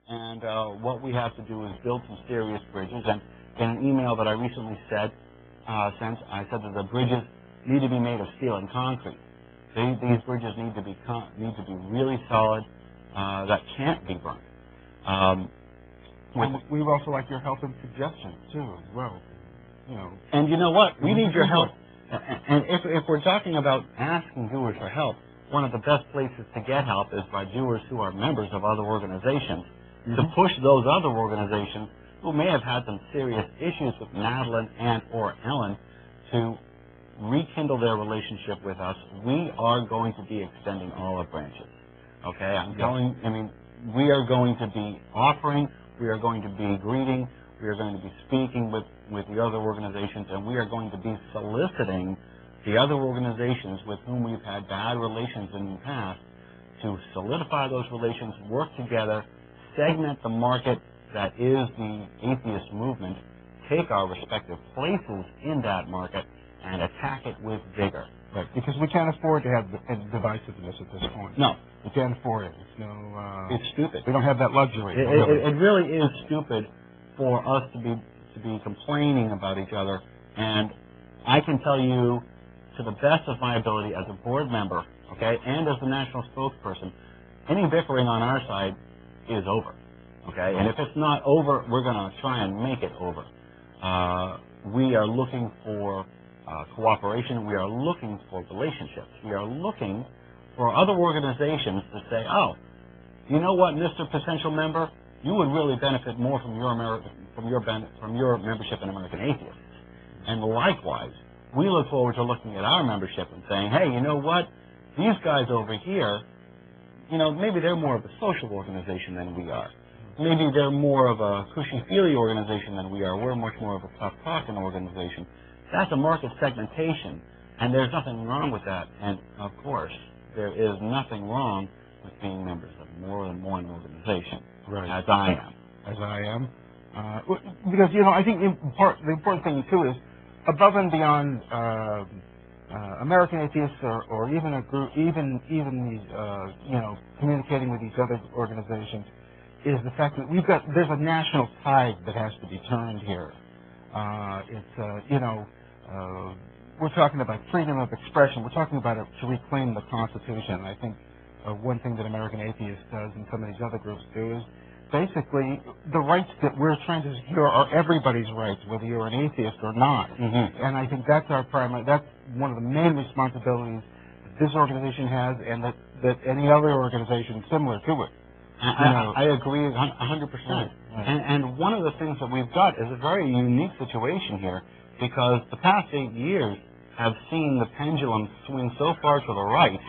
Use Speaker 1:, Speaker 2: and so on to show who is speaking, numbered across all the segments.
Speaker 1: And what we have to do is build some serious bridges. And in an email that I recently sent, I said that the bridges need to be made of steel and concrete. These bridges need to be really solid, that can't be burned.
Speaker 2: We would also like your help and suggestions too, as well.
Speaker 1: And you know what? We need your help. And if we're talking about asking viewers for help, one of the best places to get help is by viewers who are members of other organizations, to push those other organizations who may have had some serious issues with Madeline and or Ellen to rekindle their relationship with us. We are going to be extending olive branches. Okay? We are going to be offering, we are going to be greeting, we are going to be speaking with the other organizations, and we are going to be soliciting the other organizations with whom we've had bad relations in the past to solidify those relations, work together, segment the market that is the atheist movement, take our respective places in that market, and attack it with vigor.
Speaker 2: Right, because we can't afford to have divisiveness at this point.
Speaker 1: No.
Speaker 2: We can't afford it.
Speaker 1: It's stupid.
Speaker 2: We don't have that luxury.
Speaker 1: It really is stupid for us to be complaining about each other. And I can tell you, to the best of my ability as a board member, okay, and as the national spokesperson, any bickering on our side is over, okay? And if it's not over, we're going to try and make it over. We are looking for cooperation. We are looking for relationships. We are looking for other organizations to say, oh, you know what, Mr. Potential Member, you would really benefit more from your membership in American Atheists. And likewise, we look forward to looking at our membership and saying, hey, you know what, these guys over here, maybe they're more of a social organization than we are. Maybe they're more of a cushy-feely organization than we are. We're much more of a tough-talking organization. That's a market segmentation, and there's nothing wrong with that. And, of course, there is nothing wrong with being members of more than one organization,
Speaker 2: right,
Speaker 1: as I am.
Speaker 2: As I am. Because, I think the important thing, too, is above and beyond American Atheists or even a group, even these, communicating with these other organizations, is the fact that there's a national tide that has to be turned here. We're talking about freedom of expression. We're talking about it to reclaim the Constitution. I think one thing that American Atheists does and some of these other groups do is basically the rights that we're trying to secure are everybody's rights, whether you're an atheist or not. And I think that's that's one of the main responsibilities that this organization has, and that any other organization similar to it.
Speaker 1: I agree 100%. And one of the things that we've got is a very unique situation here, because the past 8 years have seen the pendulum swing so far to the right.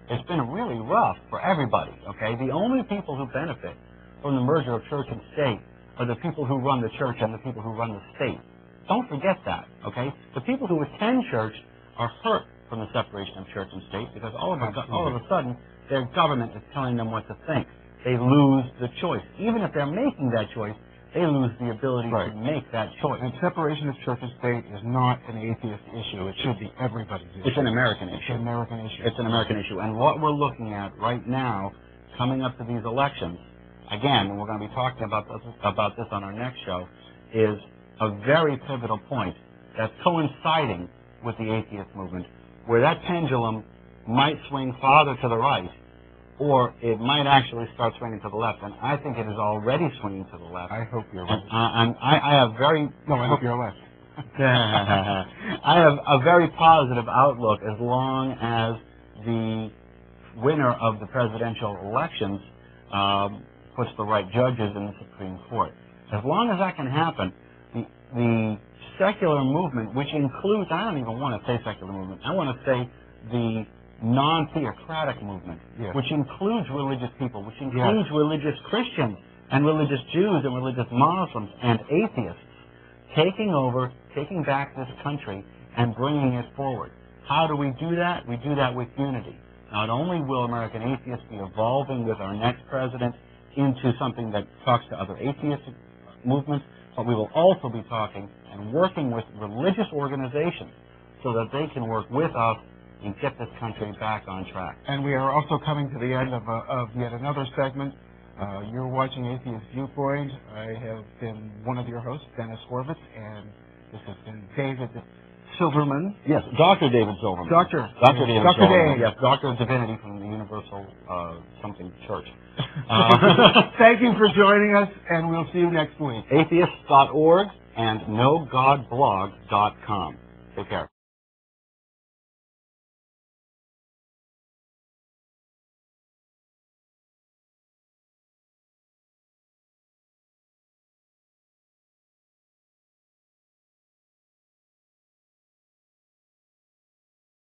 Speaker 1: It's been really rough for everybody, okay? The only people who benefit from the merger of church and state are the people who run the church and the people who run the state. Don't forget that, okay? The people who attend church are hurt from the separation of church and state, because all of a sudden their government is telling them what to think. They lose the choice. Even if they're making that choice, they lose the ability to make that choice.
Speaker 2: And separation of church and state is not an atheist issue. It should be everybody's issue.
Speaker 1: It's an American issue.
Speaker 2: It's an American issue.
Speaker 1: It's an American issue. And what we're looking at right now, coming up to these elections, again, and we're going to be talking about this on our next show, is a very pivotal point that's coinciding with the atheist movement, where that pendulum might swing farther to the right, or it might actually start swinging to the left. And I think it is already swinging to the left.
Speaker 2: I hope you're right.
Speaker 1: I have very...
Speaker 2: No, I hope you're left.
Speaker 1: I have a very positive outlook as long as the winner of the presidential elections puts the right judges in the Supreme Court. As long as that can happen, the secular movement, which includes, I don't even want to say secular movement, I want to say the non-theocratic movement, which includes religious people, which includes religious Christians and religious Jews and religious Muslims and atheists, taking over, taking back this country and bringing it forward. How do we do that? We do that with unity. Not only will American Atheists be evolving with our next president into something that talks to other atheist movements, but we will also be talking and working with religious organizations so that they can work with us and get this country back on track.
Speaker 2: And we are also coming to the end of yet another segment. You're watching Atheist Viewpoint. I have been one of your hosts, Dennis Horvitz, and this has been David Silverman.
Speaker 1: Yes, Dr. David Silverman.
Speaker 2: Dr.
Speaker 1: David
Speaker 2: Dr.
Speaker 1: Silverman.
Speaker 2: Dave.
Speaker 1: Yes, Doctor of Divinity from the Universal something Church.
Speaker 2: Thank you for joining us, and we'll see you next week.
Speaker 1: Atheists.org and KnowGodBlog.com. Take care.